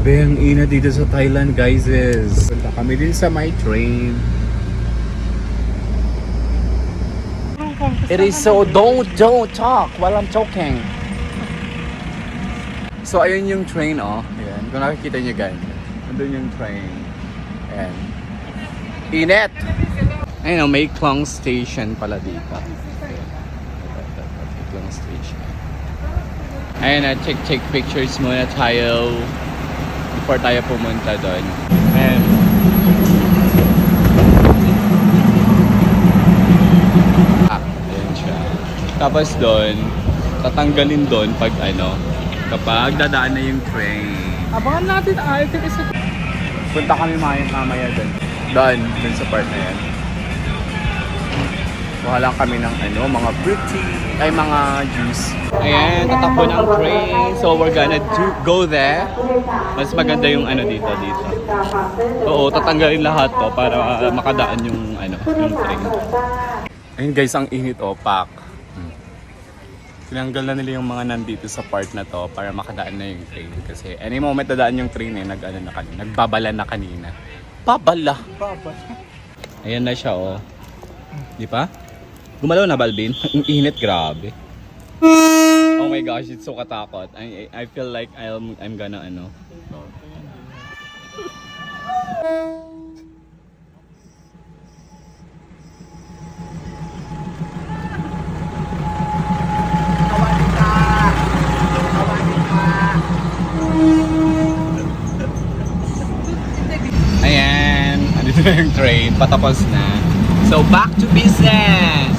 Grabe, ang init dito sa Thailand, guys. Punta kami din sa my train. It is so... Don't talk while I'm talking. So, ayun yung train, oh. Ayan. Kung nakikita nyo, guys. Andun yung train. Ayan. Init! Ayun, oh, may Klang Station pala dito. May Klang Station. Ayun na, check pictures muna tayo before tayo pumunta doon. Ayan. Ayan siya. Tapos doon, tatanggalin doon pag kapag dadaan na yung train. Abangan natin, isa. Punta kami mamaya doon. Doon sa part na yan. Kuha lang kami ng mga mga juice. Ayan, tatakbo ng train. So we're gonna go there. Mas maganda yung dito. Oo, tatanggalin lahat to para makadaan yung yung train. Ayun guys, ang init pack. Tinanggal na nila yung mga nandito sa part na to para makadaan na yung train. Kasi any moment dadaan yung train nagbabala na kanina. Babala. Ayan na siya Di pa? Gumalaw na, Balvin? Ang init, grabe. Oh my gosh, it's so katakot. I feel like I'm gonna Ayan, andito na yung train, patapos na. So back to business!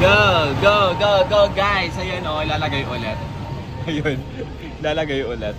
Go guys! Ayun ilalagay ulit. Ayun, ilalagay ulit.